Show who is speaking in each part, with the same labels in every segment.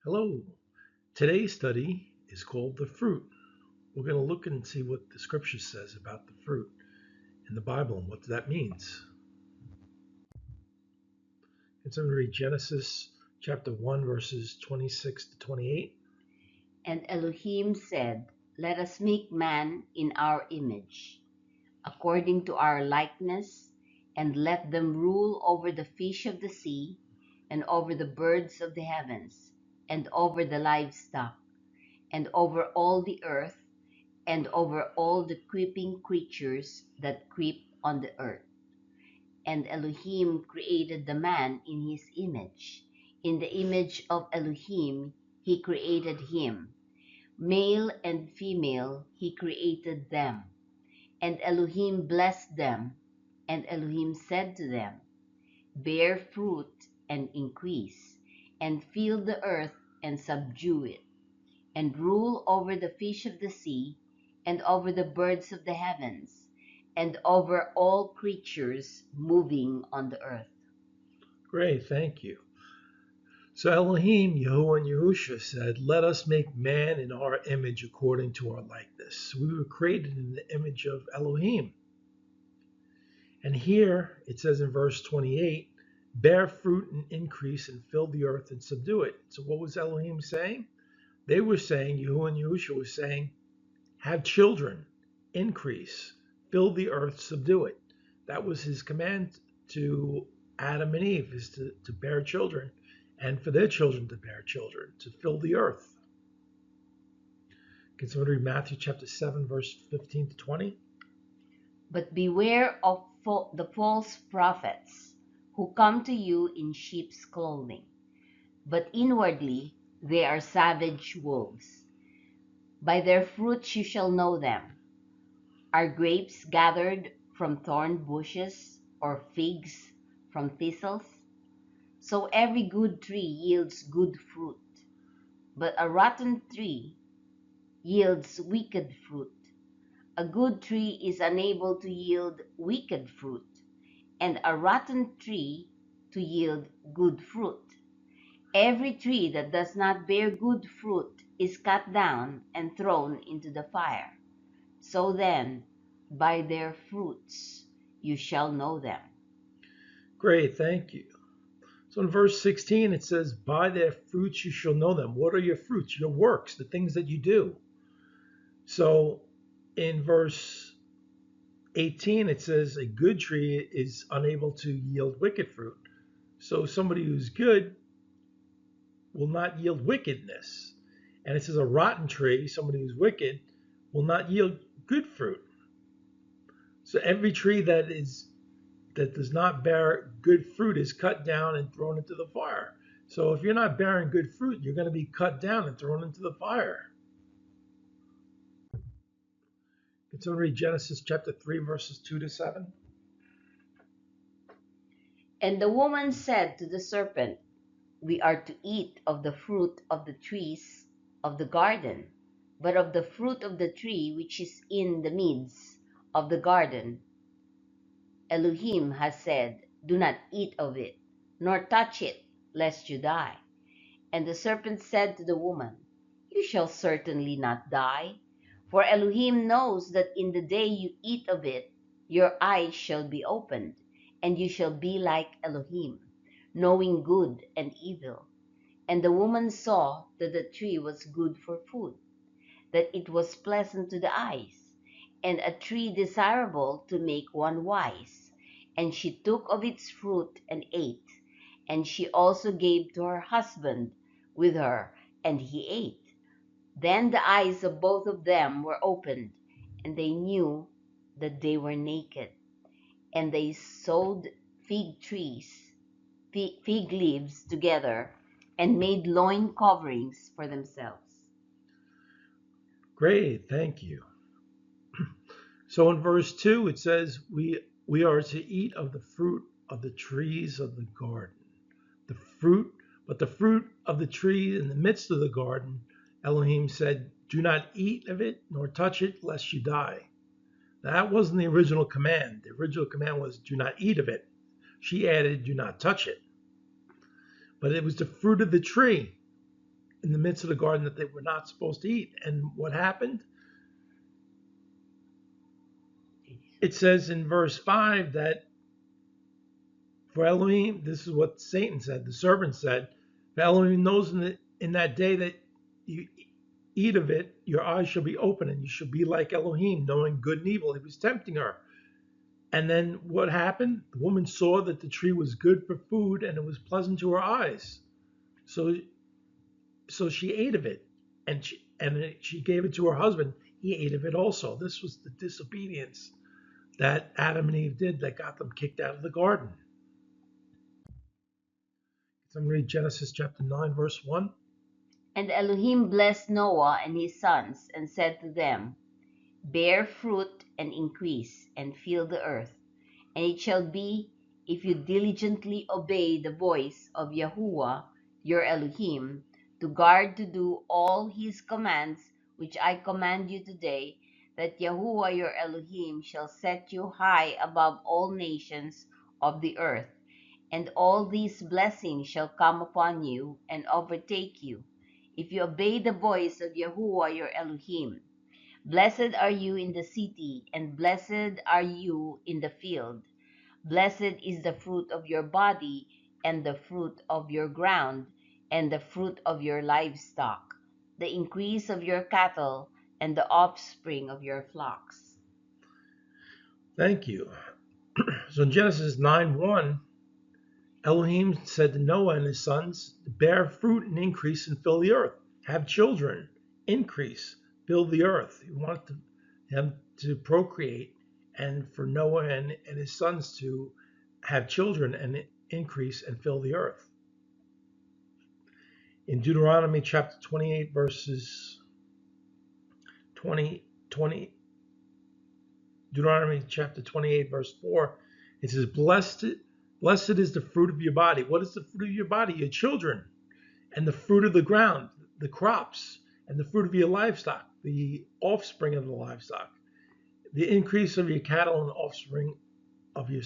Speaker 1: Hello. Today's study is called The Fruit. We're going to look and see what the scripture says about the fruit in the Bible and what that means. It's going to read Genesis chapter 1, verses 26 to 28.
Speaker 2: And Elohim said, Let us make man in our image, according to our likeness, and let them rule over the fish of the sea, and over the birds of the heavens, and over the livestock, and over all the earth, and over all the creeping creatures that creep on the earth. And Elohim created the man in his image. In the image of Elohim, he created him. Male and female, he created them. And Elohim blessed them. And Elohim said to them, Bear fruit and increase, and fill the earth and subdue it, and rule over the fish of the sea, and over the birds of the heavens, and over all creatures moving on the earth.
Speaker 1: Great, thank you. So Elohim, Yahuwah, and Yahusha said, Let us make man in our image according to our likeness. We were created in the image of Elohim. And here it says in verse 28, bear fruit and increase and fill the earth and subdue it. So what was Elohim saying? They were saying, Yahuwah and Yahusha was saying, have children, increase, fill the earth, subdue it. That was his command to Adam and Eve, is to bear children, and for their children to bear children, to fill the earth. Can someone read Matthew chapter 7, verse 15 to 20?
Speaker 2: But beware of the false prophets who come to you in sheep's clothing, but inwardly they are savage wolves. By their fruits you shall know them. Are grapes gathered from thorn bushes, or figs from thistles? So every good tree yields good fruit, but a rotten tree yields wicked fruit. A good tree is unable to yield wicked fruit, and a rotten tree to yield good fruit. Every tree that does not bear good fruit is cut down and thrown into the fire. So then, by their fruits you shall know them.
Speaker 1: Great, thank you. So in verse 16, it says, by their fruits you shall know them. What are your fruits? Your works, the things that you do. So in verse 18, it says, a good tree is unable to yield wicked fruit. So somebody who's good will not yield wickedness. And it says a rotten tree, somebody who's wicked, will not yield good fruit. So every tree that does not bear good fruit is cut down and thrown into the fire. So if you're not bearing good fruit, you're going to be cut down and thrown into the fire. Can someone read Genesis chapter 3, verses 2 to 7?
Speaker 2: And the woman said to the serpent, We are to eat of the fruit of the trees of the garden, but of the fruit of the tree which is in the midst of the garden, Elohim has said, Do not eat of it, nor touch it, lest you die. And the serpent said to the woman, You shall certainly not die, for Elohim knows that in the day you eat of it, your eyes shall be opened, and you shall be like Elohim, knowing good and evil. And the woman saw that the tree was good for food, that it was pleasant to the eyes, and a tree desirable to make one wise. And she took of its fruit and ate, and she also gave to her husband with her, and he ate. Then the eyes of both of them were opened, and they knew that they were naked. And they sewed fig leaves together, and made loin coverings for themselves.
Speaker 1: Great, thank you. So in verse 2, it says, we are to eat of the fruit of the trees of the garden. But the fruit of the tree in the midst of the garden, Elohim said, do not eat of it, nor touch it, lest you die. That wasn't the original command. The original command was, do not eat of it. She added, do not touch it. But it was the fruit of the tree. in the midst of the garden that they were not supposed to eat. And what happened? It says in verse 5 that for Elohim, this is what Satan said, the serpent said, for Elohim knows in that day that you eat of it, your eyes shall be open and you shall be like Elohim, knowing good and evil. He was tempting her. And then what happened? The woman saw that the tree was good for food and it was pleasant to her eyes. So she ate of it, and she gave it to her husband. He ate of it also. This was the disobedience that Adam and Eve did that got them kicked out of the garden. Somebody read Genesis chapter 9, verse 1.
Speaker 2: And Elohim blessed Noah and his sons, and said to them, bear fruit and increase, and fill the earth. And it shall be, if you diligently obey the voice of Yahuwah your Elohim, to guard to do all his commands which I command you today, that Yahuwah your Elohim shall set you high above all nations of the earth. And all these blessings shall come upon you and overtake you, if you obey the voice of Yahuwah your Elohim. Blessed are you in the city, and blessed are you in the field. Blessed is the fruit of your body, and the fruit of your ground, and the fruit of your livestock, the increase of your cattle, and the offspring of your flocks.
Speaker 1: Thank you. So in Genesis 9:1, Elohim said to Noah and his sons, bear fruit and increase and fill the earth. Have children, increase, fill the earth. He wanted them to procreate, and for Noah and his sons to have children and increase and fill the earth. In Deuteronomy chapter 28, verses 20, Deuteronomy chapter 28, verse 4, it says, Blessed is the fruit of your body. What is the fruit of your body? Your children. And the fruit of the ground, the crops. And the fruit of your livestock, the offspring of the livestock. The increase of your cattle and the offspring of your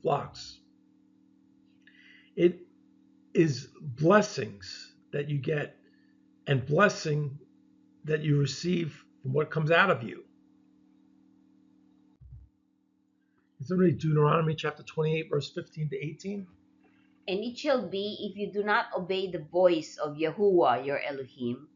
Speaker 1: flocks. It is blessings that you get and blessing that you receive from what comes out of you. Somebody Deuteronomy chapter 28, verse 15 to 18.
Speaker 2: And it shall be, if you do not obey the voice of Yahuwah your Elohim,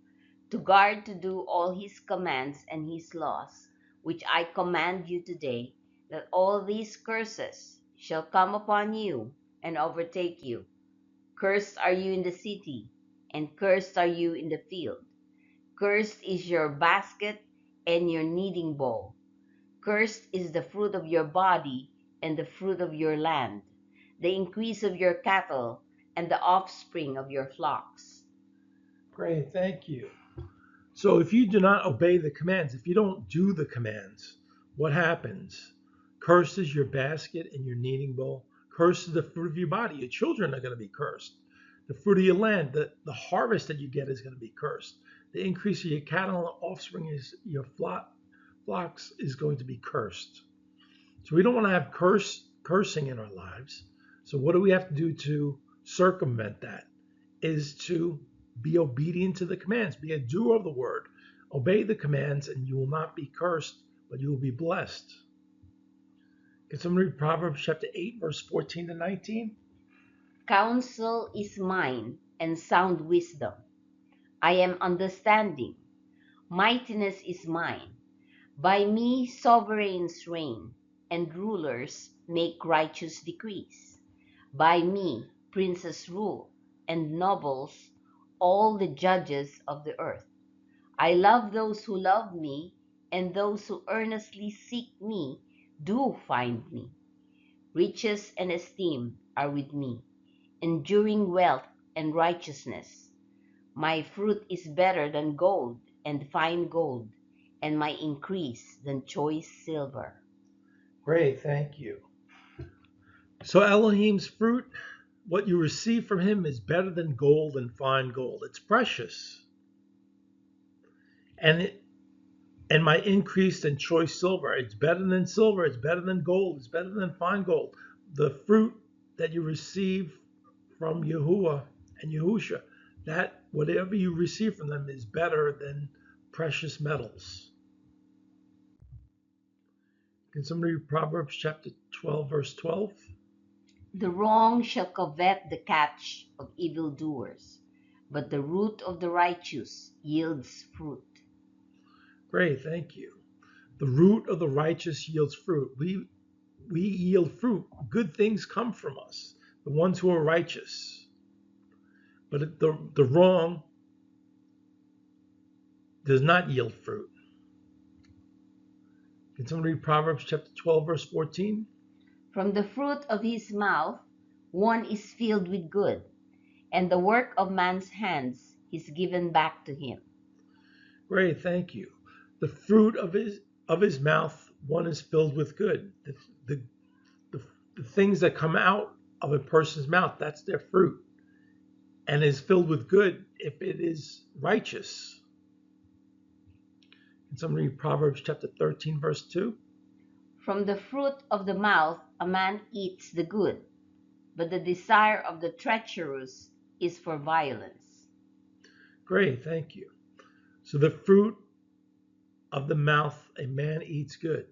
Speaker 2: to guard to do all his commands and his laws, which I command you today, that all these curses shall come upon you and overtake you. Cursed are you in the city, and cursed are you in the field. Cursed is your basket and your kneading bowl. Cursed is the fruit of your body and the fruit of your land, the increase of your cattle and the offspring of your flocks.
Speaker 1: Great, thank you. So if you do not obey the commands, if you don't do the commands, what happens? Cursed is your basket and your kneading bowl. Cursed is the fruit of your body. Your children are going to be cursed. The fruit of your land, the harvest that you get is going to be cursed. The increase of your cattle and the offspring is your flocks is going to be cursed. So we don't want to have cursing in our lives. So what do we have to do to circumvent that? Is to be obedient to the commands. Be a doer of the word. Obey the commands and you will not be cursed, but you will be blessed. Can somebody read Proverbs chapter 8, verse 14 to 19?
Speaker 2: Counsel is mine, and sound wisdom. I am understanding. Mightiness is mine. By me sovereigns reign, and rulers make righteous decrees. By me princes rule, and nobles, all the judges of the earth. I love those who love me, and those who earnestly seek me do find me. Riches and esteem are with me, enduring wealth and righteousness. My fruit is better than gold and fine gold, and my increase than choice silver.
Speaker 1: Great, thank you. So Elohim's fruit, what you receive from him is better than gold and fine gold. It's precious. And my increase than choice silver. It's better than silver. It's better than gold. It's better than fine gold. The fruit that you receive from Yahuwah and Yahusha, that whatever you receive from them is better than precious metals. Can somebody read Proverbs chapter 12, verse 12?
Speaker 2: The wrong shall covet the catch of evildoers, but the root of the righteous yields fruit.
Speaker 1: Great, thank you. The root of the righteous yields fruit. We yield fruit. Good things come from us, the ones who are righteous. But the wrong does not yield fruit. Can somebody read Proverbs chapter 12, verse 14?
Speaker 2: From the fruit of his mouth one is filled with good, and the work of man's hands is given back to him.
Speaker 1: Great, thank you. The fruit of his mouth one is filled with good. The things that come out of a person's mouth, that's their fruit, and is filled with good if it is righteous. Can somebody read Proverbs chapter 13, verse 2?
Speaker 2: From the fruit of the mouth a man eats the good, but the desire of the treacherous is for violence.
Speaker 1: Great, thank you. So the fruit of the mouth a man eats good.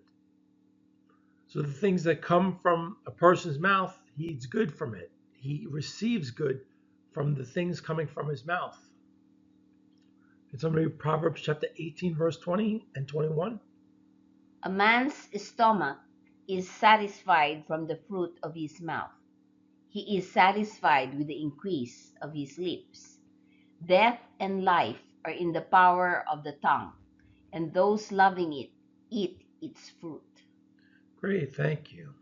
Speaker 1: So the things that come from a person's mouth, he eats good from it. He receives good from the things coming from his mouth. Can somebody read Proverbs chapter 18, verse 20 and 21?
Speaker 2: A man's stomach is satisfied from the fruit of his mouth. He is satisfied with the increase of his lips. Death and life are in the power of the tongue, and those loving it eat its fruit.
Speaker 1: Great, thank you.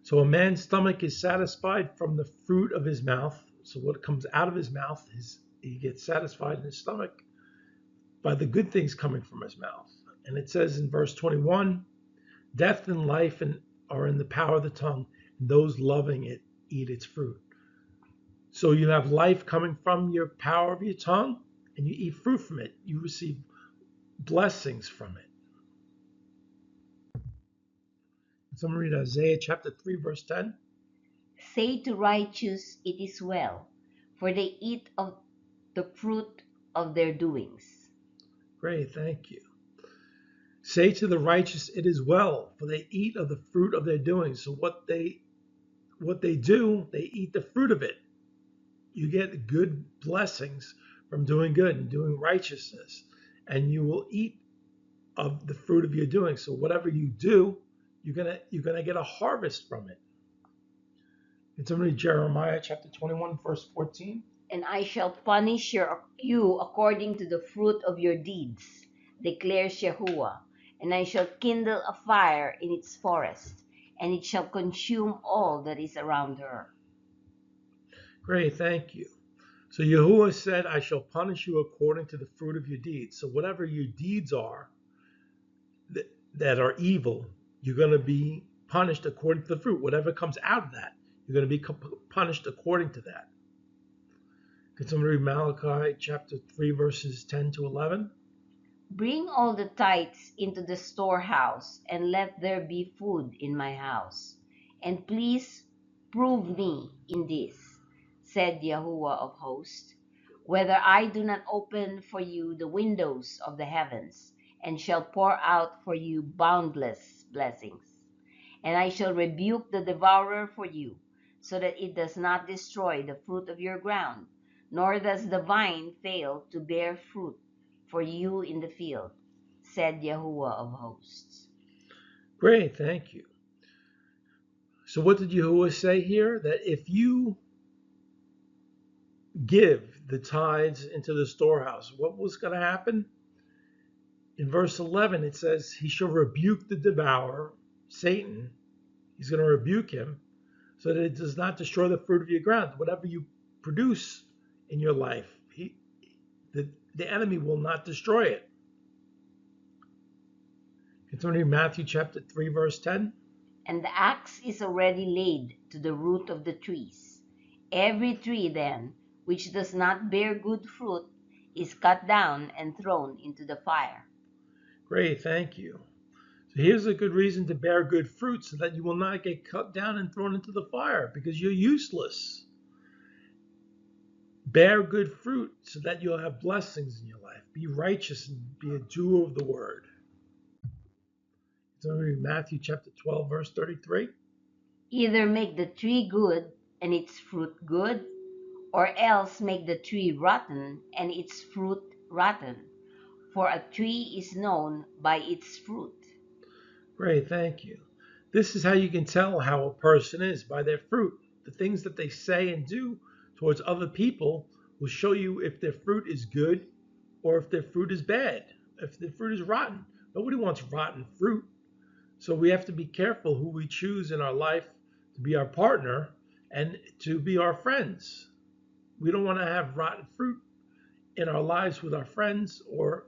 Speaker 1: So a man's stomach is satisfied from the fruit of his mouth. So what comes out of his mouth is he gets satisfied in his stomach by the good things coming from his mouth. And it says in verse 21, death and life are in the power of the tongue, and those loving it eat its fruit. So you have life coming from your power of your tongue, and you eat fruit from it. You receive blessings from it. Somebody read Isaiah chapter 3, verse 10.
Speaker 2: Say to righteous, it is well, for they eat of the fruit of their doings.
Speaker 1: Great, thank you. Say to the righteous, it is well, for they eat of the fruit of their doings. So what they do, they eat the fruit of it. You get good blessings from doing good and doing righteousness, and you will eat of the fruit of your doing. So whatever you do, you're gonna get a harvest from it. Can somebody read Jeremiah chapter 21, verse 14?
Speaker 2: And I shall punish you according to the fruit of your deeds, declares Yahuwah. And I shall kindle a fire in its forest, and it shall consume all that is around her.
Speaker 1: Great, thank you. So Yahuwah said, I shall punish you according to the fruit of your deeds. So whatever your deeds are that are evil, you're going to be punished according to the fruit. Whatever comes out of that, you're going to be punished according to that. Can somebody read Malachi chapter 3, verses 10 to 11?
Speaker 2: Bring all the tithes into the storehouse, and let there be food in my house. And please prove me in this, said Yahuwah of hosts, whether I do not open for you the windows of the heavens, and shall pour out for you boundless blessings. And I shall rebuke the devourer for you, so that it does not destroy the fruit of your ground, nor does the vine fail to bear fruit for you in the field, said Yahuwah of hosts.
Speaker 1: Great, thank you. So what did Yahuwah say here? That if you give the tithes into the storehouse, what was going to happen? In verse 11, it says, he shall rebuke the devourer, Satan. He's going to rebuke him so that it does not destroy the fruit of your ground. Whatever you produce in your life, the enemy will not destroy it. It's only Matthew chapter 3, verse 10.
Speaker 2: And the axe is already laid to the root of the trees. Every tree, then, which does not bear good fruit is cut down and thrown into the fire.
Speaker 1: Great, thank you. So here's a good reason to bear good fruit so that you will not get cut down and thrown into the fire because you're useless. Bear good fruit so that you'll have blessings in your life. Be righteous and be a doer of the word. So read Matthew chapter 12, verse 33.
Speaker 2: Either make the tree good and its fruit good, or else make the tree rotten and its fruit rotten. For a tree is known by its fruit.
Speaker 1: Great, thank you. This is how you can tell how a person is, by their fruit. The things that they say and do towards other people will show you if their fruit is good or if their fruit is bad, if their fruit is rotten. Nobody wants rotten fruit. So we have to be careful who we choose in our life to be our partner and to be our friends. We don't want to have rotten fruit in our lives with our friends or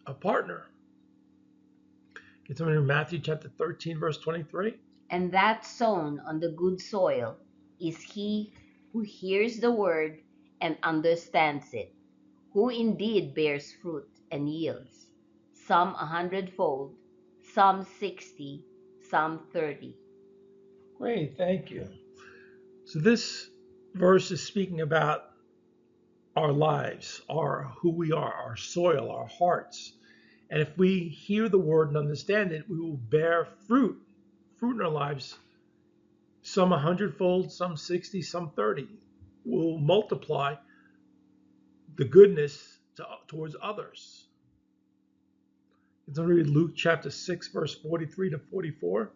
Speaker 1: a partner. Get somebody in Matthew chapter 13, verse 23.
Speaker 2: And that sown on the good soil is he who hears the word and understands it, who indeed bears fruit and yields, some 100-fold, some 60, some 30.
Speaker 1: Great, thank you. So this verse is speaking about our lives, who we are, our soil, our hearts. And if we hear the word and understand it, we will bear fruit in our lives, some 100-fold, some 60, some 30. We'll multiply the goodness towards others. It's going to read Luke chapter 6, verse 43 to 44.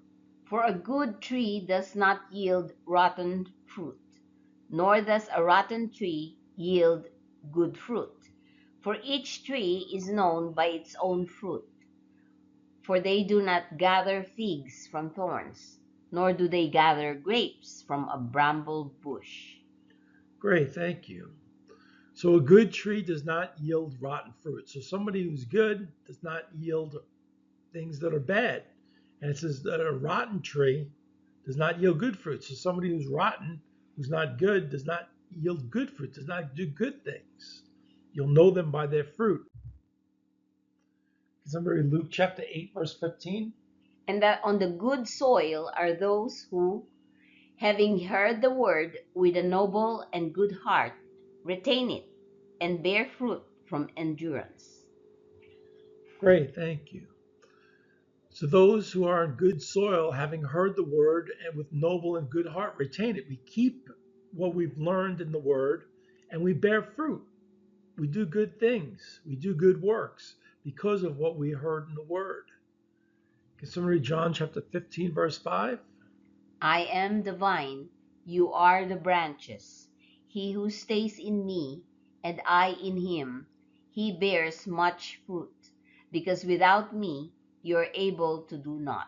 Speaker 2: For a good tree does not yield rotten fruit, nor does a rotten tree yield good fruit. For each tree is known by its own fruit. For they do not gather figs from thorns, nor do they gather grapes from a bramble bush.
Speaker 1: Great, thank you. So a good tree does not yield rotten fruit. So somebody who's good does not yield things that are bad. And it says that a rotten tree does not yield good fruit. So somebody who's rotten, who's not good, does not yield good fruit, does not do good things. You'll know them by their fruit. Can somebody read Luke chapter 8, verse 15?
Speaker 2: And that on the good soil are those who, having heard the word with a noble and good heart, retain it and bear fruit from endurance.
Speaker 1: Great, thank you. So those who are in good soil, having heard the word and with noble and good heart, retain it. We keep what we've learned in the word and we bear fruit. We do good things. We do good works because of what we heard in the word. Can someone read John chapter 15, verse 5?
Speaker 2: I am the vine, you are the branches. He who stays in me, and I in him, he bears much fruit, because without me you are able to do naught.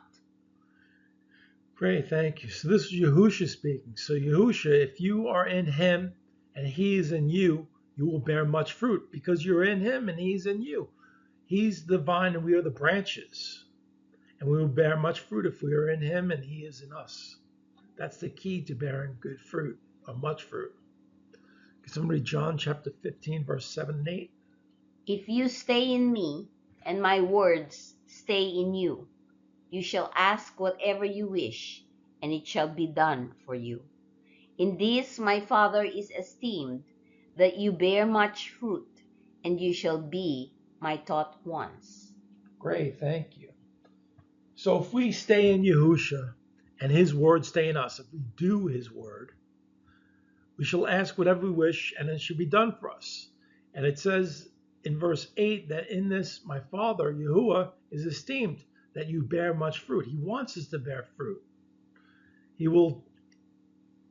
Speaker 1: Great, thank you. So this is Yahusha speaking. So Yahusha, if you are in him and he is in you, you will bear much fruit because you're in him and he's in you. He's the vine and we are the branches. And we will bear much fruit if we are in him and he is in us. That's the key to bearing good fruit, or much fruit. Can someone read John chapter 15, verse 7 and 8?
Speaker 2: If you stay in me, and my words stay in you, you shall ask whatever you wish, and it shall be done for you. In this my Father is esteemed, that you bear much fruit, and you shall be my taught ones.
Speaker 1: Great, thank you. So if we stay in Yahusha and his word stay in us, if we do his word, we shall ask whatever we wish and it shall be done for us. And it says in verse 8 that in this my Father, Yahuwah, is esteemed, that you bear much fruit. He wants us to bear fruit. He will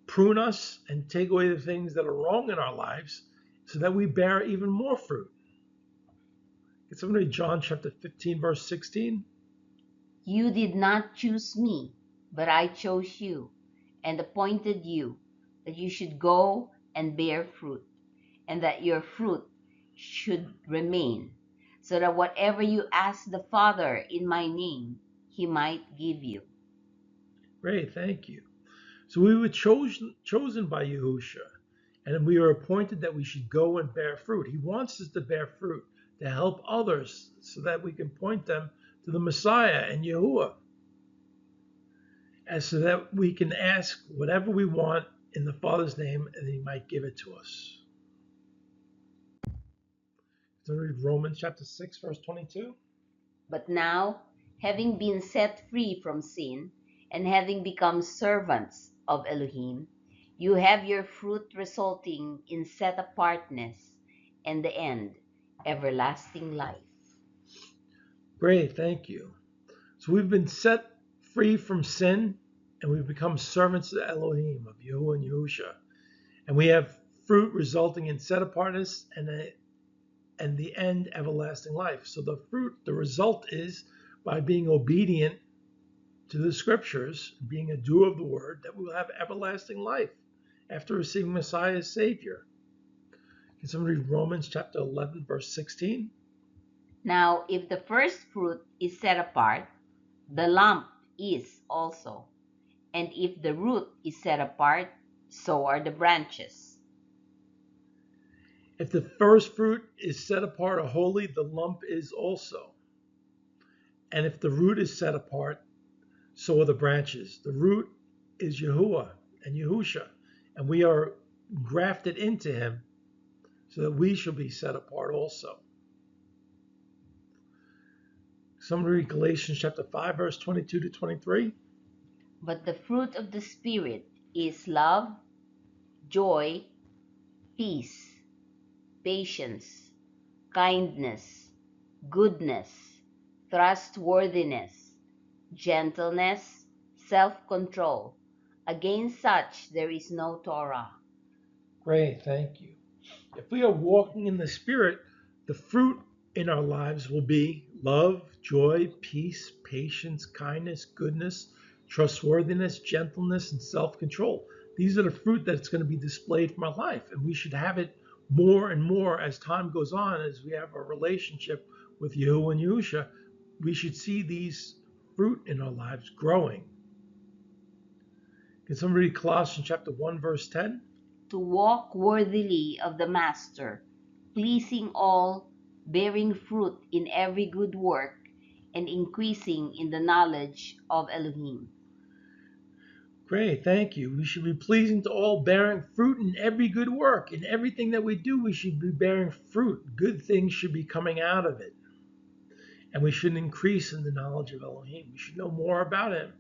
Speaker 1: prune us and take away the things that are wrong in our lives so that we bear even more fruit. Can someone read John chapter 15, verse 16?
Speaker 2: You did not choose me, but I chose you, and appointed you, that you should go and bear fruit, and that your fruit should remain, so that whatever you ask the Father in my name, he might give you.
Speaker 1: Great, thank you. So we were chosen by Yahusha, and we are appointed that we should go and bear fruit. He wants us to bear fruit, to help others, so that we can point them to the Messiah and Yahuwah, and so that we can ask whatever we want in the Father's name, and he might give it to us. So read Romans chapter 6, verse 22.
Speaker 2: But now, having been set free from sin, and having become servants of Elohim, you have your fruit resulting in set apartness, and the end, everlasting life.
Speaker 1: Great, thank you. So we've been set free from sin, and we've become servants of Elohim, of Yahuwah and Yahusha. And we have fruit resulting in set apartness and the end, everlasting life. So the fruit, the result is by being obedient to the scriptures, being a doer of the word, that we will have everlasting life after receiving Messiah as Savior. Can somebody read Romans chapter 11, verse 16?
Speaker 2: Now, if the first fruit is set apart, the lump is also. And if the root is set apart, so are the branches.
Speaker 1: If the first fruit is set apart or holy, the lump is also. And if the root is set apart, so are the branches. The root is Yahuwah and Yahusha, and we are grafted into him so that we shall be set apart also. Somebody read Galatians chapter 5, verse 22 to 23.
Speaker 2: But the fruit of the Spirit is love, joy, peace, patience, kindness, goodness, trustworthiness, gentleness, self-control. Against such there is no Torah.
Speaker 1: Great, thank you. If we are walking in the Spirit, the fruit in our lives will be love, joy, peace, patience, kindness, goodness, trustworthiness, gentleness, and self-control. These are the fruit that's going to be displayed from our life, and we should have it more and more as time goes on, as we have a relationship with Yahuwah and Yahusha. We should see these fruit in our lives growing. Can somebody read Colossians chapter 1, verse 10?
Speaker 2: To walk worthily of the Master, pleasing all, bearing fruit in every good work, and increasing in the knowledge of Elohim.
Speaker 1: Great, thank you. We should be pleasing to all, bearing fruit in every good work. In everything that we do, we should be bearing fruit. Good things should be coming out of it. And we should increase in the knowledge of Elohim. We should know more about him.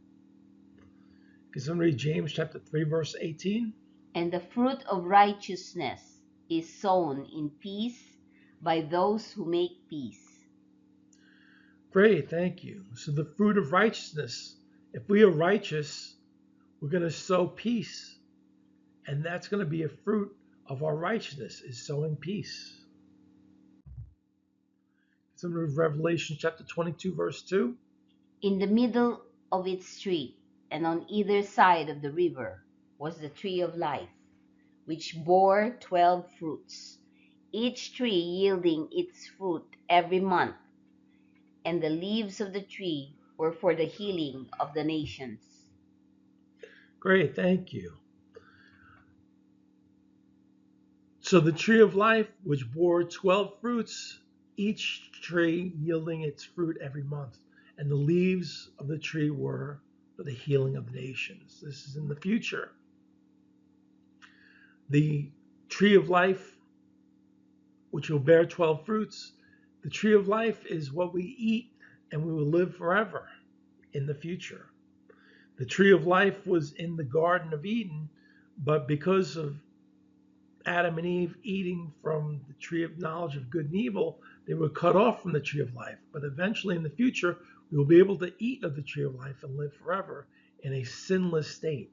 Speaker 1: Can somebody read James chapter 3, verse 18?
Speaker 2: And the fruit of righteousness is sown in peace by those who make peace.
Speaker 1: Great, thank you. So the fruit of righteousness, if we are righteous, we're going to sow peace. And that's going to be a fruit of our righteousness, is sowing peace. Somebody read Revelation chapter 22, verse 2.
Speaker 2: In the middle of its street, and on either side of the river, was the tree of life, which bore 12 fruits, each tree yielding its fruit every month, and the leaves of the tree were for the healing of the nations.
Speaker 1: Great, thank you. So the tree of life, which bore 12 fruits, each tree yielding its fruit every month, and the leaves of the tree were for the healing of the nations. This is in the future. The tree of life, which will bear 12 fruits, the tree of life is what we eat, and we will live forever in the future. The tree of life was in the Garden of Eden, but because of Adam and Eve eating from the tree of knowledge of good and evil, they were cut off from the tree of life. But eventually in the future, we will be able to eat of the tree of life and live forever in a sinless state.